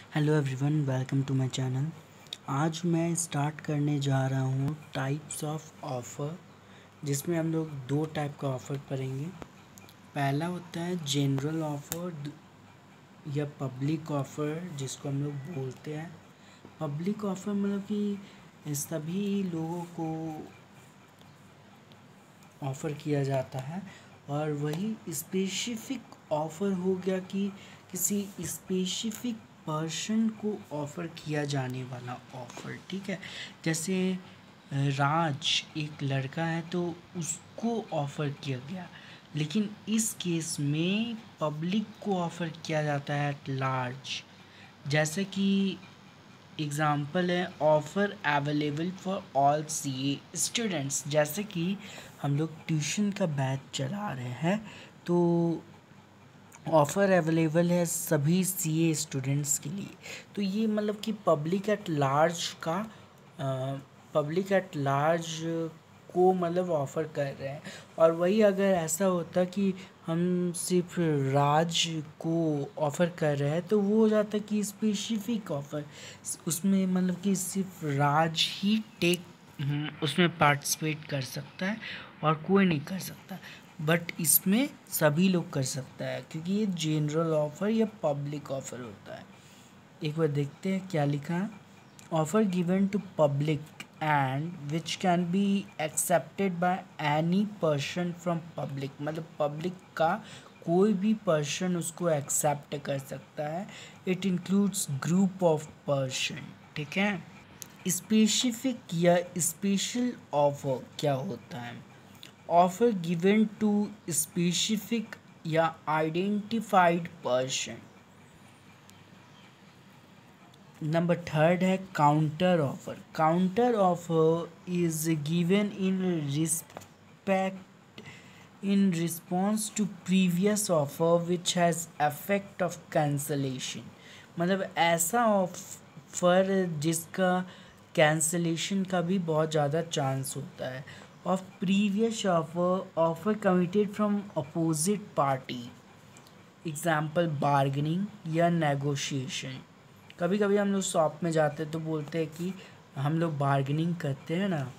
Hello everyone, welcome to my channel. आज मैं start करने जा रहा हूँ टाइप्स ऑफ ऑफ़र, जिसमें हम लोग दो टाइप का ऑफ़र पढ़ेंगे। पहला होता है जनरल ऑफ़र या पब्लिक ऑफ़र, जिसको हम लोग बोलते हैं। पब्लिक ऑफ़र मतलब कि सभी लोगों को ऑफ़र किया जाता है, और वही स्पेसिफिक ऑफ़र हो गया कि किसी स्पेसिफिक पर्सन को ऑफ़र किया जाने वाला ऑफ़र। ठीक है, जैसे राज एक लड़का है तो उसको ऑफ़र किया गया, लेकिन इस केस में पब्लिक को ऑफ़र किया जाता है एट लार्ज। जैसे कि एग्ज़ाम्पल है offer available for all CA students. जैसे कि हम लोग ट्यूशन का बैच चला रहे हैं, तो ऑफ़र अवेलेबल है सभी सीए स्टूडेंट्स के लिए। तो ये मतलब कि पब्लिक एट लार्ज को मतलब ऑफ़र कर रहे हैं। और वही अगर ऐसा होता कि हम सिर्फ राज को ऑफ़र कर रहे हैं, तो वो हो जाता कि स्पेसिफिक ऑफ़र, उसमें मतलब कि सिर्फ राज ही उसमें पार्टिसिपेट कर सकता है और कोई नहीं कर सकता। बट इसमें सभी लोग कर सकता है, क्योंकि ये जनरल ऑफ़र या पब्लिक ऑफ़र होता है। एक बार देखते हैं क्या लिखा है। Offer given to public and which can be accepted by any person from public, मतलब पब्लिक का कोई भी पर्सन उसको एक्सेप्ट कर सकता है। It includes group of person. ठीक है। स्पेसिफिक या स्पेशल ऑफ़र क्या होता है? ऑफ़र गिवन टू स्पेसिफिक या आइडेंटिफाइड पर्सन। नंबर थर्ड है counter offer. Counter offer is given in response to previous offer which has affect of cancellation. मतलब ऐसा ऑफ़र जिसका कैंसलेशन का भी बहुत ज़्यादा चांस होता है। Of previous offer committed from opposite party. Example bargaining या नेगोशिएशन। कभी कभी हम लोग शॉप में जाते हैं तो बोलते हैं कि हम लोग बार्गेनिंग करते हैं ना,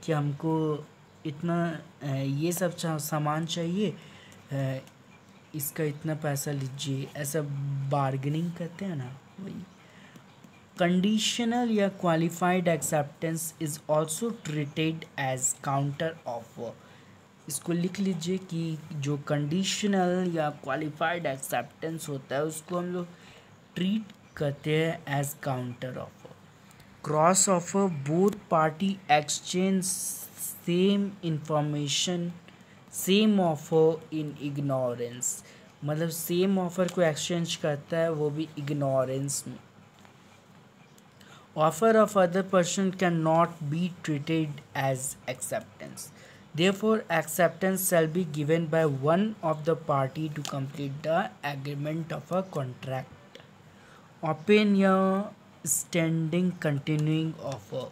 कि हमको इतना ये सब सामान चाहिए, इसका इतना पैसा लीजिए, ऐसा बार्गेनिंग करते हैं ना, वही। कंडीशनल या qualified acceptance is also treated as counter offer. इसको लिख लीजिए कि जो कंडीशनल या क्वालिफाइड एक्सेप्टेंस होता है उसको हम लोग ट्रीट करते हैं as counter offer. Cross offer, both party exchange same information, same offer in ignorance. मतलब सेम ऑफर को एक्सचेंज करता है, वो भी इग्नोरेंस में। Offer of other person cannot be treated as acceptance. Therefore, acceptance shall be given by one of the party to complete the agreement of a contract. Open your standing continuing offer.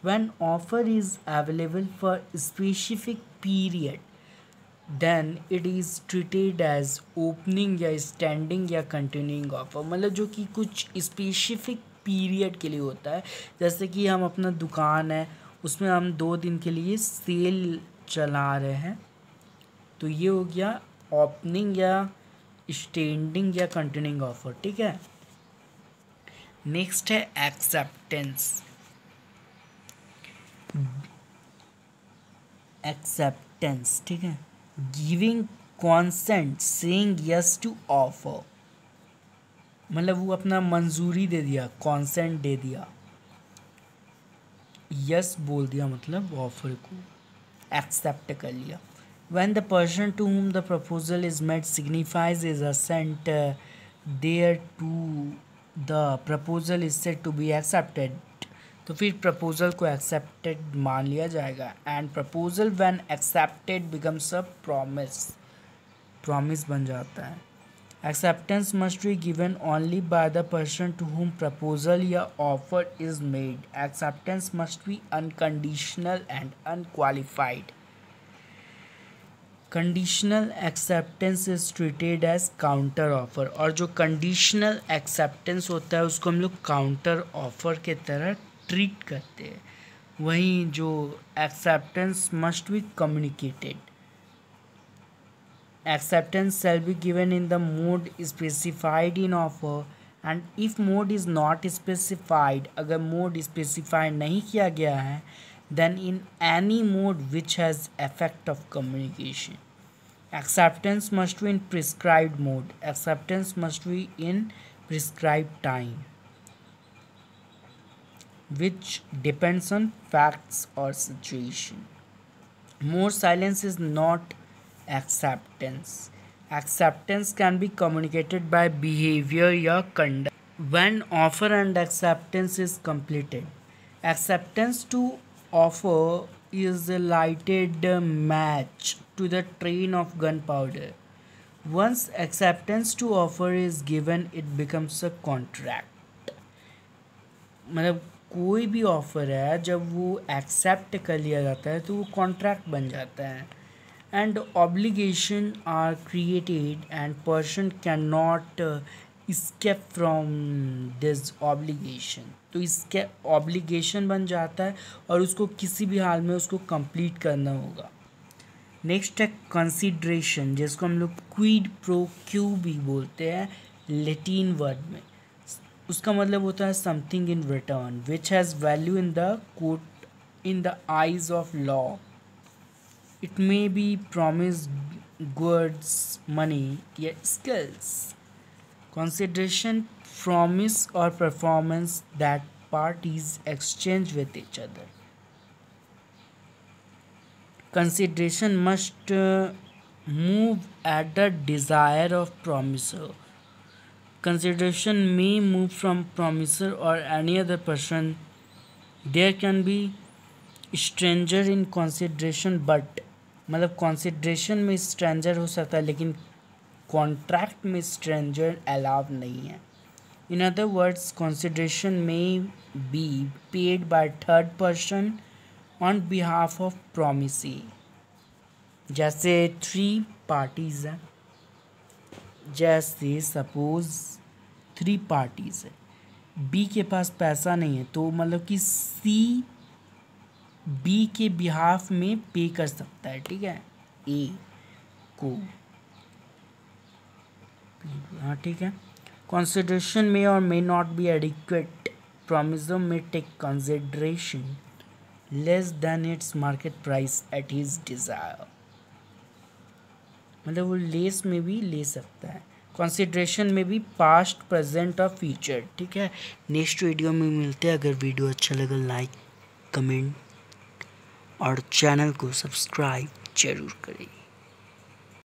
When offer is available for a specific period, then it is treated as opening या standing या continuing offer. मतलब जो कि कुछ specific period के लिए होता है। जैसे कि हम अपना दुकान है, उसमें हम 2 दिन के लिए सेल चला रहे हैं, तो ये हो गया ओपनिंग या स्टैंडिंग या कंटिन्यूइंग ऑफर। ठीक है। नेक्स्ट है एक्सेप्टेंस। एक्सेप्टेंस, ठीक है, giving consent, saying yes to offer. मतलब वो अपना मंजूरी दे दिया, कॉन्सेंट दे दिया, यस बोल दिया, मतलब ऑफर को एक्सेप्ट कर लिया। When the person to whom the proposal is made signifies his assent thereto the proposal is said to be accepted, तो फिर प्रपोजल को एक्सेप्टेड मान लिया जाएगा। And proposal when accepted becomes a promise बन जाता है। Acceptance must be given only by the person to whom proposal या offer is made. Acceptance must be unconditional and unqualified. Conditional acceptance is treated as counter offer, और जो conditional acceptance होता है उसको हम लोग काउंटर ऑफर के तरह ट्रीट करते हैं। वहीं जो acceptance must be communicated, acceptance shall be given in the mode specified in offer, and if mode is not specified, अगर mode specify नहीं किया गया है, then in any mode which has effect of communication. Acceptance must be in prescribed mode, acceptance must be in prescribed time, which depends on facts or situation. More silence is not acceptance. Acceptance can be communicated by behavior या conduct. When offer and acceptance is completed, acceptance to offer is a lighted match to the train of gunpowder. Once acceptance to offer is given, it becomes a contract. मतलब कोई भी offer है जब वो accept कर लिया जाता है तो वो कॉन्ट्रैक्ट बन जाता है। And obligation are created and person can not escape from this obligation, तो इसके ऑब्लिगेशन बन जाता है और उसको किसी भी हाल में उसको कंप्लीट करना होगा। नेक्स्ट है कंसिडरेशन, जिसको हम लोग क्विड प्रो क्यू भी बोलते हैं लैटिन वर्ड में। उसका मतलब होता है something in return which has value in the court in the eyes of law. It may be promised goods, money, या skills. Consideration, promise or performance that parties exchange with each other. Consideration must move at the desire of promiser. Consideration may move from promiser or any other person. There can be stranger in consideration, but मतलब कॉन्सिड्रेशन में stranger हो सकता है लेकिन contract में stranger allow नहीं है। In other words, consideration में be paid by third person on behalf of promisee. जैसे 3 पार्टीज़ हैं, जैसे सपोज 3 पार्टीज़ है, बी के पास पैसा नहीं है तो मतलब कि सी बी के बिहाफ में पे कर सकता है, ठीक है, ए को। हाँ ठीक है। Consideration may or may not be adequate, promisor may take consideration less than its market price at his desire, मतलब वो लेस में भी ले सकता है। कंसिडरेशन में भी पास्ट, प्रेजेंट और फ्यूचर, ठीक है। नेक्स्ट वीडियो में मिलते हैं। अगर वीडियो अच्छा लगा लाइक, कमेंट और चैनल को सब्सक्राइब जरूर करें।